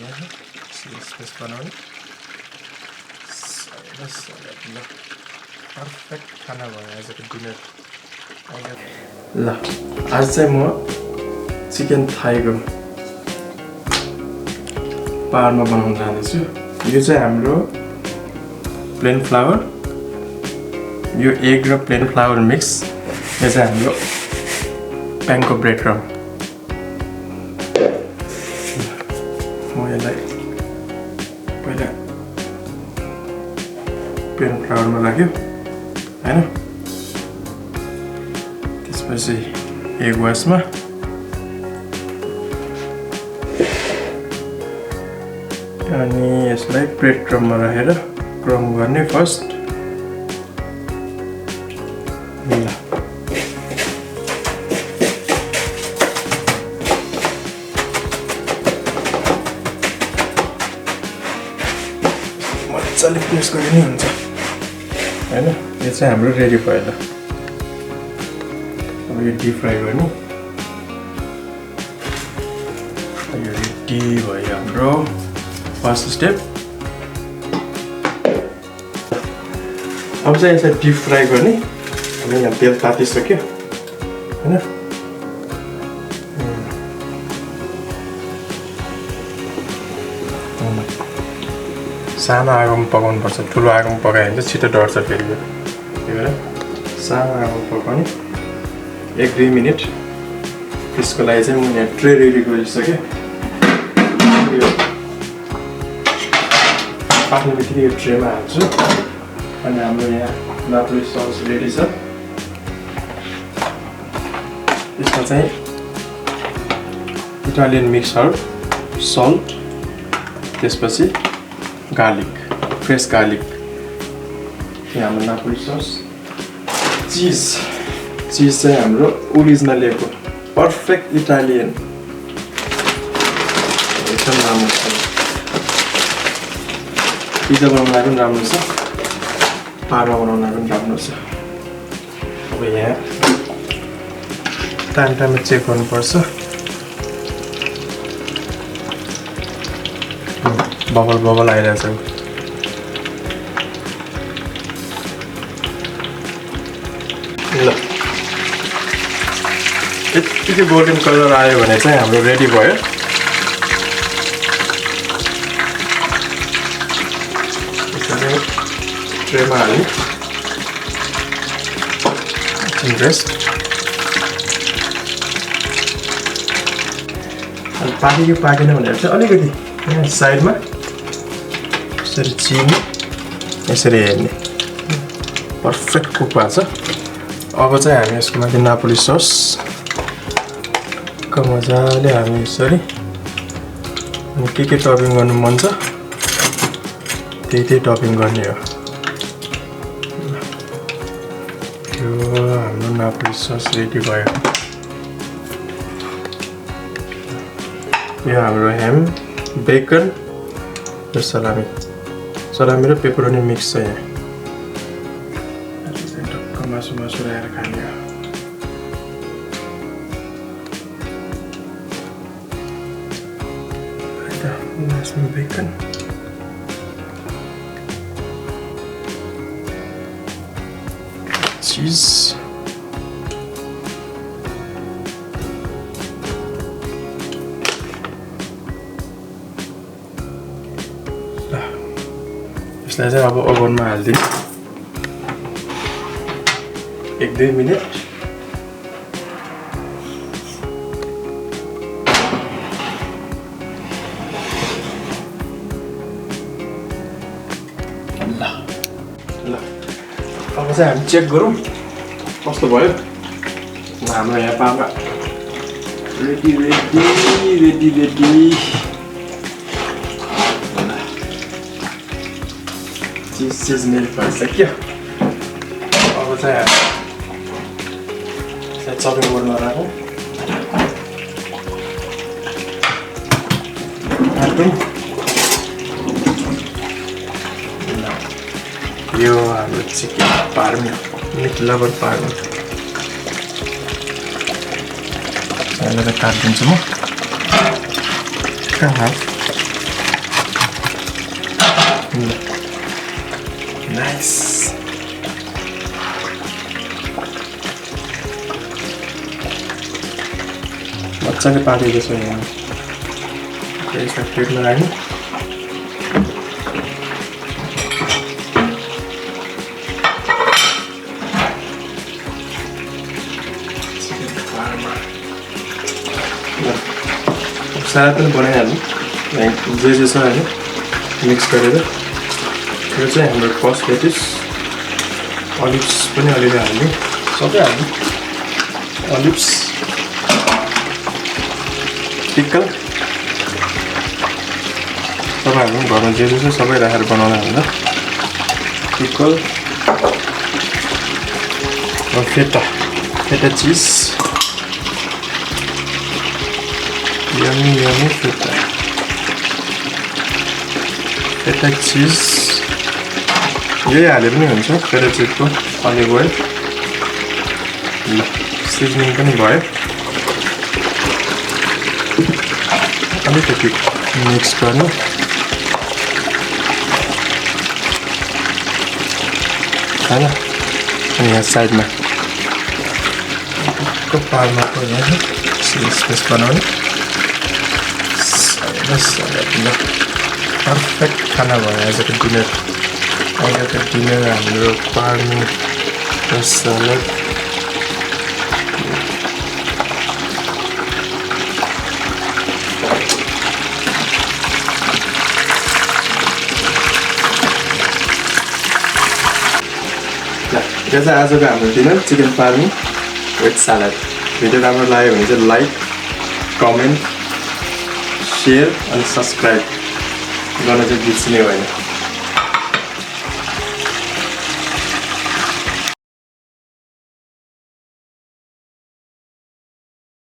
यहाँ स्पेस बनाउने ल पर्फेक्ट खाना भयो आजको डिनर ल आज चाहिँ म चिकन थाईको पारमा बनाउन जाँदैछु यो चाहिँ हाम्रो प्लेन फ्लावर यो एग र प्लेन फ्लावर मिक्स यो चाहिँ हाम्रो panko breadcrumb म यसलाई पहिला प्लेन फ्लावरमा राख्यो हैन त्यसपछि एग वासमा अनि यसलाई ब्रेड क्रम्बमा राखेर क्रम गर्ने फर्स्ट मजाले प्रेस गरे नि हुन्छ हैन यो चाहिँ हाम्रो रेडी भयो ल अब यो डीप फ्राई गर्ने यो रेडी भयो हाम्रो फर्स्ट स्टेप अब चाहिँ यसलाई डीप फ्राई गर्ने अब यहाँ तेल तातिसक्यो हैन सानो आगोमा पकाउनु पर्छ ठुलो आगोमा पकायो भने चाहिँ छिटो डढ्छ फेरि यो भएर सानो आगोमा पकाउने 1-2 मिनट त्यसको लागि चाहिँ म यहाँ ट्रे रेडी गरिसकेँ यो आफ्नो बित्तिकै यो ट्रेमा हाल्छु अनि हाम्रो यहाँ नापोली सस रेडी छ यसमा चाहिँ इटालियन मिक्स हर्ब सल्ट त्यसपछि गार्लिक फ्रेस गार्लिक यहाँ हाम्रो नापोली सस चिज चाहिँ हाम्रो ओरिजिनल ल्याएको पर्फेक्ट इटालियन एकदम राम्रो छ पिज्जा बनाउनलाई पनि राम्रो छ पारमा बनाउनलाई पनि राम्रो छ अब यहाँ टाइममा चेक गर्नुपर्छ बबल आइरहेछ ल यतिकै गोल्डन कलर आयो भने चाहिँ हाम्रो रेडी भयो ट्रेमा हाल्ने रेस्ट अनि पाकेन भनेर चाहिँ अलिकति यहाँ साइडमा यसरी चिनी यसरी हेर्ने पर्फेक्ट कुक भएको छ अब चाहिँ हामी यसको माथि नापोली सस मजाले हामी यसरी अनि के टपिङ गर्नु मन छ त्यही टपिङ गर्ने हो यो हाम्रो नापोली सस रेडी भयो यो हाम्रो हेम बेकन र salami र pepperoni मिक्स छ यहाँ टक्क मासु राखेर खाने हो लास्टमा बेकन चिज यसलाई चाहिँ अब ओभनमा हाल्दिनु 1-2 मिनट ल अब चाहिँ हामी चेक गरौँ कस्तो भयो हाम्रो यहाँ पापा रेडी चिज मेल्ट भइसक्यो अब चाहिँ चपिङ बोर्डमा राखौँ यो हाम्रो चिकन पार्मी मिट लबर पार्मी यसलाई काटिदिन्छु म कहाँ नाइस मजाले पाकेको छ यहाँ यसलाई प्लेटमा राख्नु सारा पनि बनाइहाल्नु जे छ होइन मिक्स गरेर यो चाहिँ हाम्रो फर्स्ट लेटिस अलिप्स पनि अलिअलि हाल्नु सबै हाल्नु अलिप्स पिकल तपाईँहरू पनि घरमा जे छ सबै राखेर बनाउनु होला पिकल फेटा चिज yummy feta cheese यही हाले पनि हुन्छ फेटा चिजको अलिभ ओइल ल सिजनिङ पनि भयो अलिकति मिक्स गर्नु हैन अनि यहाँ साइडमा पार्माको यहाँ स्पेस बनाउने पर्फेक्ट खाना भयो आजको डिनर हाम्रो पार्मी सलाद यो चाहिँ आजको हाम्रो dinner chicken parmi with salad video राम्रो लाग्यो भने चाहिँ लाइक कमेन्ट शेयर अनि सब्सक्राइब गर्न चाहिँ बिर्सिने होइन